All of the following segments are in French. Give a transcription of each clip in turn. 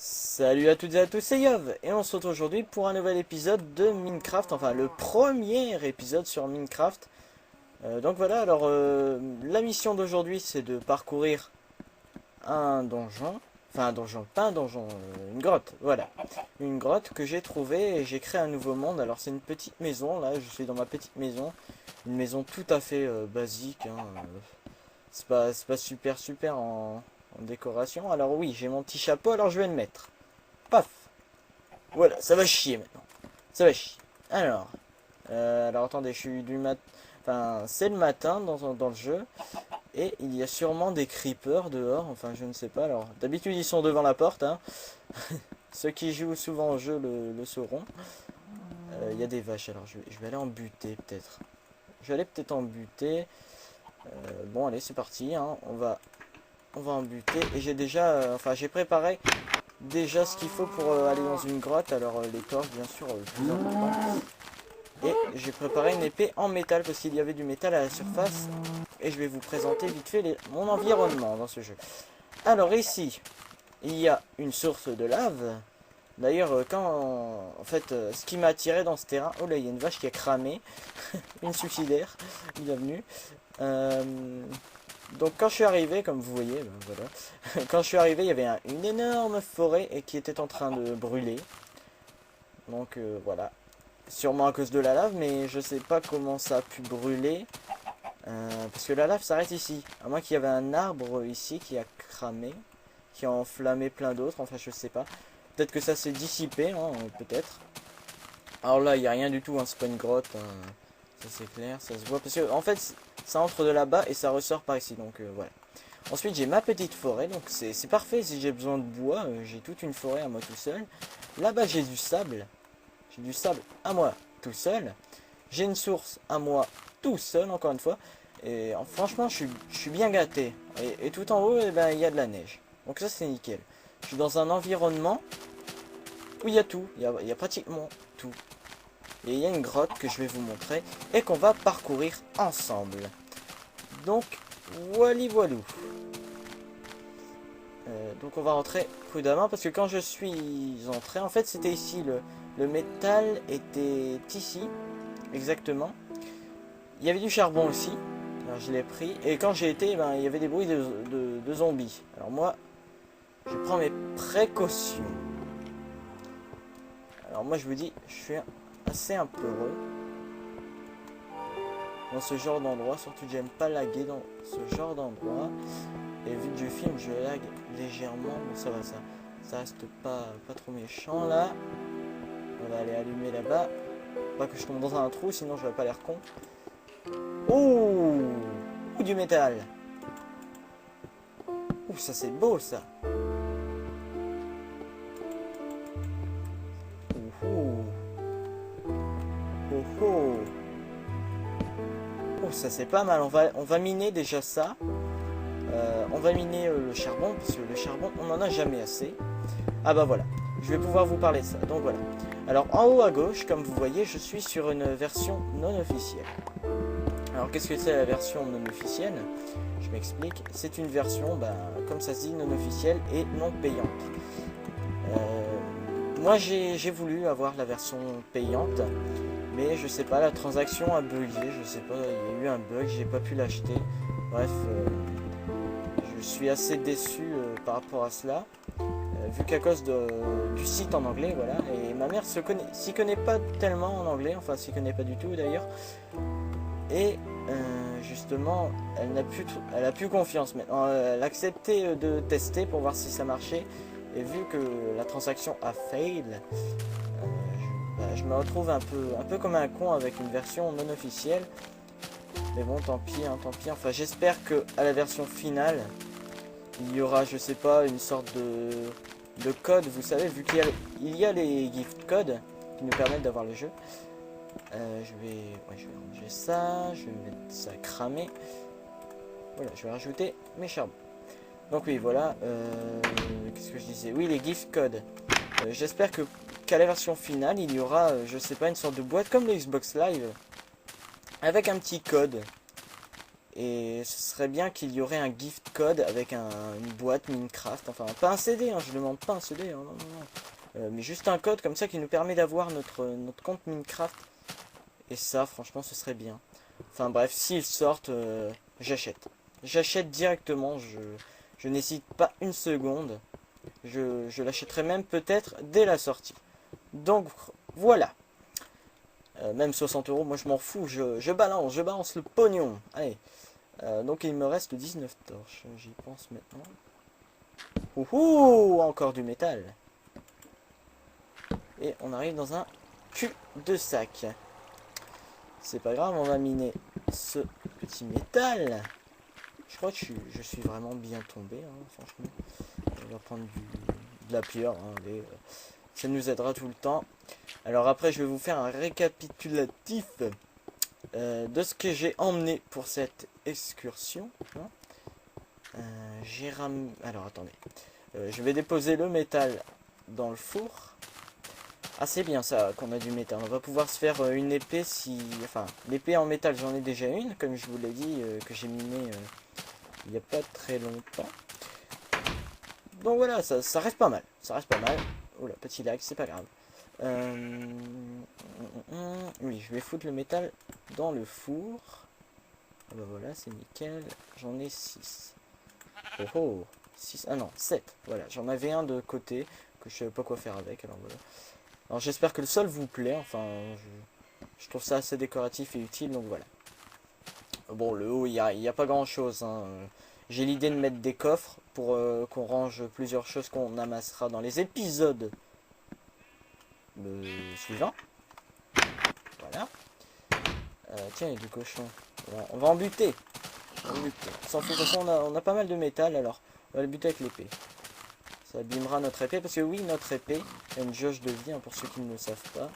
Salut à toutes et à tous, c'est Yov et on se retrouve aujourd'hui pour un nouvel épisode de Minecraft, enfin le premier épisode sur Minecraft. Donc voilà, alors la mission d'aujourd'hui c'est de parcourir un donjon, enfin un donjon, pas un donjon, une grotte, voilà. Une grotte que j'ai trouvée et j'ai créé un nouveau monde. Alors c'est une petite maison, là je suis dans ma petite maison, une maison tout à fait basique, hein, c'est pas super en décoration. Alors oui, j'ai mon petit chapeau, alors je vais le mettre. Paf. Voilà, ça va chier maintenant. Ça va chier. Alors attendez, je suis du mat... Enfin, c'est le matin dans le jeu. Et il y a sûrement des creepers dehors. Enfin, je ne sais pas. Alors, d'habitude, ils sont devant la porte. Hein. Ceux qui jouent souvent au jeu le sauront. Il y a des vaches. Alors, je vais aller en buter, peut-être. Je vais aller peut-être en buter. Bon, allez, c'est parti. Hein. On va en buter. Et j'ai déjà... enfin, j'ai préparé déjà ce qu'il faut pour aller dans une grotte. Alors les torches bien sûr le plus important. Et j'ai préparé une épée en métal parce qu'il y avait du métal à la surface. Et je vais vous présenter vite fait mon environnement dans ce jeu. Alors ici, il y a une source de lave. D'ailleurs en fait ce qui m'a attiré dans ce terrain. Oh là, il y a une vache qui a cramé. Une suicidaire. Bienvenue. Donc quand je suis arrivé, comme vous voyez, ben, voilà. Quand je suis arrivé, il y avait une énorme forêt et qui était en train de brûler. Donc voilà. Sûrement à cause de la lave, mais je sais pas comment ça a pu brûler. Parce que la lave s'arrête ici. À moins qu'il y avait un arbre ici qui a cramé, qui a enflammé plein d'autres, enfin je sais pas. Peut-être que ça s'est dissipé, hein, peut-être. Alors là, il n'y a rien du tout, hein, c'est pas une grotte. Hein. Ça c'est clair, ça se voit. Parce que en fait, ça entre de là-bas et ça ressort par ici, donc voilà. Ensuite, j'ai ma petite forêt, donc c'est parfait si j'ai besoin de bois. J'ai toute une forêt à moi tout seul. Là-bas, j'ai du sable. J'ai du sable à moi tout seul. J'ai une source à moi tout seul, encore une fois. Et franchement, je suis bien gâté. Et tout en haut, eh ben, il y a de la neige. Donc ça, c'est nickel. Je suis dans un environnement où il y a tout. Il y a pratiquement tout. Et il y a une grotte que je vais vous montrer et qu'on va parcourir ensemble. Donc, voilou. Donc on va rentrer prudemment parce que quand je suis entré, en fait c'était ici, le métal était ici, exactement. Il y avait du charbon aussi, alors je l'ai pris. Et quand j'ai été, ben, il y avait des bruits de zombies. Alors moi, je prends mes précautions. Alors moi je vous dis, je suis assez un peu heureux dans ce genre d'endroit, surtout que j'aime pas laguer dans ce genre d'endroit. Et vu que je filme, je lag légèrement, mais ça va, ça reste pas trop méchant là. On va aller allumer là-bas. Pas que je tombe dans un trou, sinon je vais pas l'air con. Ouh, du métal. Ouh, ça c'est beau ça. Ouh. Oh oh. Oh, ça c'est pas mal. On va miner déjà ça. On va miner le charbon, parce que le charbon, on n'en a jamais assez. Ah bah voilà, je vais pouvoir vous parler de ça. Donc voilà. Alors en haut à gauche, comme vous voyez, je suis sur une version non officielle. Alors qu'est-ce que c'est la version non officielle? Je m'explique. C'est une version, bah, comme ça se dit, non officielle et non payante. Moi j'ai voulu avoir la version payante, mais je sais pas, la transaction a bugué, je sais pas, il y a eu un bug, j'ai pas pu l'acheter. Bref, je suis assez déçu par rapport à cela, vu qu'à cause du site en anglais, voilà, et ma mère s'y connaît pas tellement en anglais, enfin s'y connaît pas du tout d'ailleurs, et justement, elle a plus confiance maintenant, elle a accepté de tester pour voir si ça marchait, et vu que la transaction a fail, je me retrouve un peu comme un con avec une version non officielle. Mais bon, tant pis, hein, tant pis. Enfin, j'espère que à la version finale, il y aura, je sais pas, une sorte de code, vous savez, vu qu'il y a les gift codes qui nous permettent d'avoir le jeu. Je vais ranger ça, je vais mettre ça cramé. Voilà, je vais rajouter mes charbons. Donc oui, voilà. Qu'est-ce que je disais? Oui, les gift codes. J'espère qu'à la version finale, il y aura, je sais pas, une sorte de boîte comme le Xbox Live, avec un petit code. Et ce serait bien qu'il y aurait un gift code avec une boîte Minecraft. Enfin, pas un CD, hein, je demande pas un CD, hein, non, non, non. Mais juste un code comme ça qui nous permet d'avoir notre compte Minecraft. Et ça, franchement, ce serait bien. Enfin bref, s'ils sortent, j'achète. J'achète directement, je n'hésite pas une seconde. Je l'achèterai même peut-être dès la sortie. Donc voilà. Même 60 euros, moi je m'en fous, je balance le pognon. Allez. Donc il me reste 19 torches, j'y pense maintenant. Ouhou, encore du métal. Et on arrive dans un cul de sac. C'est pas grave, on va miner ce petit métal. Je crois que je suis vraiment bien tombé, hein, franchement. On va prendre de la pierre, hein, allez, ça nous aidera tout le temps. Alors après, je vais vous faire un récapitulatif de ce que j'ai emmené pour cette excursion. Hein. Alors attendez, je vais déposer le métal dans le four. Ah c'est bien ça qu'on a du métal, on va pouvoir se faire une épée si... Enfin, l'épée en métal j'en ai déjà une, comme je vous l'ai dit, que j'ai miné il n'y a pas très longtemps. Donc voilà, ça reste pas mal, ça reste pas mal. Oh là, petit lag, c'est pas grave. Oui, je vais foutre le métal dans le four. Ah bah voilà, c'est nickel, j'en ai 6. Oh oh, 6, ah non, 7, voilà, j'en avais un de côté, que je savais pas quoi faire avec, alors voilà. Alors j'espère que le sol vous plaît, enfin je trouve ça assez décoratif et utile, donc voilà. Bon, le haut, il y a pas grand chose, hein. J'ai l'idée de mettre des coffres pour qu'on range plusieurs choses qu'on amassera dans les épisodes suivants. Voilà. Tiens, il y a du cochon. On va en buter. Sans fout, de toute façon, on a pas mal de métal, alors on va le buter avec l'épée. Ça abîmera notre épée, parce que oui, notre épée a une jauge de vie, hein, pour ceux qui ne le savent pas.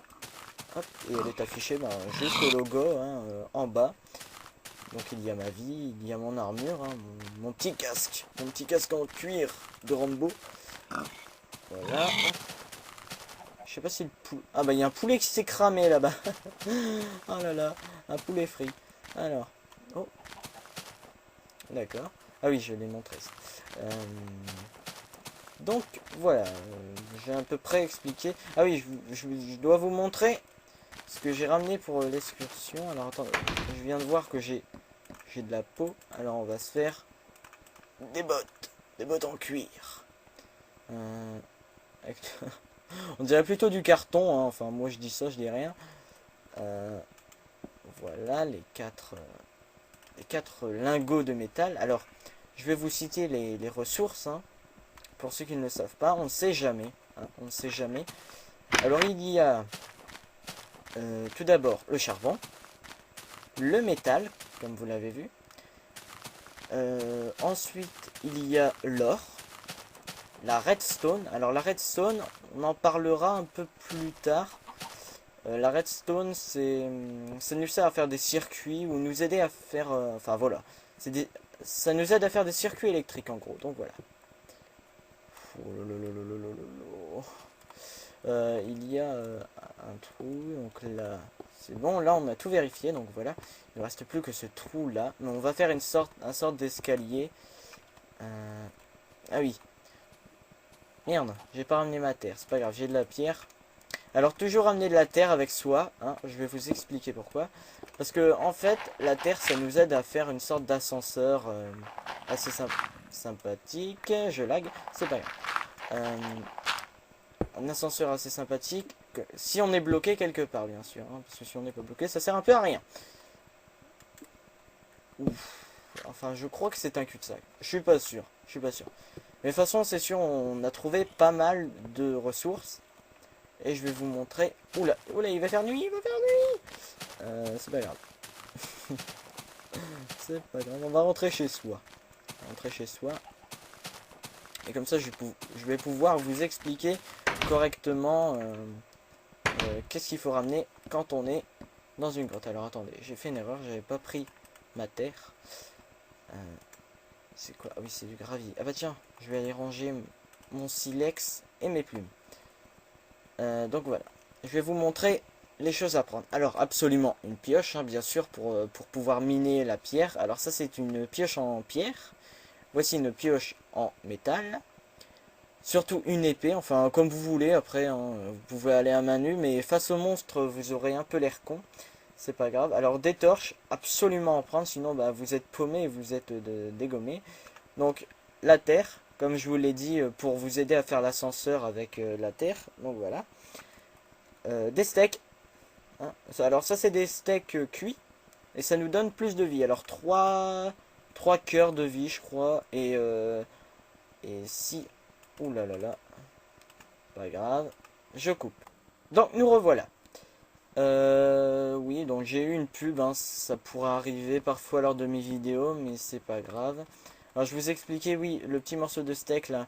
Hop, et elle est affichée juste au logo, hein, en bas. Donc il y a ma vie, il y a mon armure, hein, mon petit casque en cuir de Rambo. Voilà. Je sais pas si le poulet... Ah bah il y a un poulet qui s'est cramé là-bas. Oh là là, un poulet frit. Alors, oh. D'accord. Ah oui, je l'ai montré. Donc voilà, j'ai à peu près expliqué. Ah oui, je dois vous montrer ce que j'ai ramené pour l'excursion. Alors attendez, je viens de voir que j'ai de la peau. Alors on va se faire des bottes en cuir. On dirait plutôt du carton, hein. Enfin moi je dis ça, je dis rien. Voilà les quatre lingots de métal. Alors je vais vous citer les ressources, hein. Pour ceux qui ne le savent pas, on ne sait jamais, hein, on ne sait jamais. Alors il y a tout d'abord le charbon, le métal, comme vous l'avez vu. Ensuite, il y a l'or, la redstone. Alors la redstone, on en parlera un peu plus tard. La redstone, ça nous sert à faire des circuits ou nous aider à faire... enfin voilà, ça nous aide à faire des circuits électriques en gros, donc voilà. Il y a un trou, donc là c'est bon, là on a tout vérifié, donc voilà, il ne reste plus que ce trou là, mais on va faire une sorte d'escalier. Ah oui, merde, j'ai pas ramené ma terre, c'est pas grave, j'ai de la pierre. Alors toujours ramener de la terre avec soi, hein, je vais vous expliquer pourquoi. Parce que en fait, la terre ça nous aide à faire une sorte d'ascenseur assez sympathique. Je lag, c'est pas grave. Un ascenseur assez sympathique, si on est bloqué quelque part bien sûr, hein, parce que si on n'est pas bloqué ça sert un peu à rien. Ouf. Enfin je crois que c'est un cul-de-sac, je suis pas sûr. Mais de toute façon c'est sûr, on a trouvé pas mal de ressources. Et je vais vous montrer. Oula, il va faire nuit, c'est pas grave. C'est pas grave, on va rentrer chez soi. Et comme ça, je vais pouvoir vous expliquer correctement qu'est-ce qu'il faut ramener quand on est dans une grotte. Alors attendez, j'ai fait une erreur, j'avais pas pris ma terre. C'est quoi? Ah oui, c'est du gravier. Ah bah tiens, je vais aller ranger mon silex et mes plumes. Donc voilà, je vais vous montrer les choses à prendre. Alors absolument une pioche, hein, bien sûr, pour pouvoir miner la pierre. Alors ça c'est une pioche en pierre. Voici une pioche en métal. Surtout une épée, enfin comme vous voulez après, hein, vous pouvez aller à main nue, mais face au monstre vous aurez un peu l'air con. C'est pas grave. Alors des torches, absolument en prendre, sinon bah, vous êtes paumé et vous êtes dégommé. Donc la terre, comme je vous l'ai dit, pour vous aider à faire l'ascenseur avec la terre. Donc voilà. Des steaks. Hein. Alors ça c'est des steaks cuits. Et ça nous donne plus de vie. Alors 3 cœurs de vie je crois. Et si... Ouh là là là. Pas grave. Je coupe. Donc nous revoilà. Oui, donc j'ai eu une pub, hein, ça pourrait arriver parfois lors de mes vidéos, mais c'est pas grave. Alors je vous expliquais, oui, le petit morceau de steak là,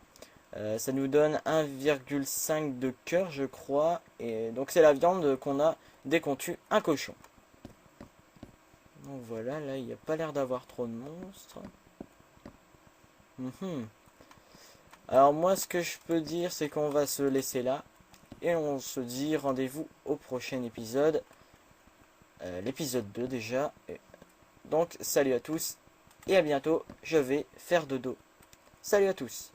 ça nous donne 1,5 de cœur, je crois, et donc c'est la viande qu'on a dès qu'on tue un cochon. Donc voilà, là il n'y a pas l'air d'avoir trop de monstres. Alors moi ce que je peux dire c'est qu'on va se laisser là. Et on se dit rendez-vous au prochain épisode. L'épisode 2 déjà. Donc salut à tous. Et à bientôt. Je vais faire dodo. Salut à tous.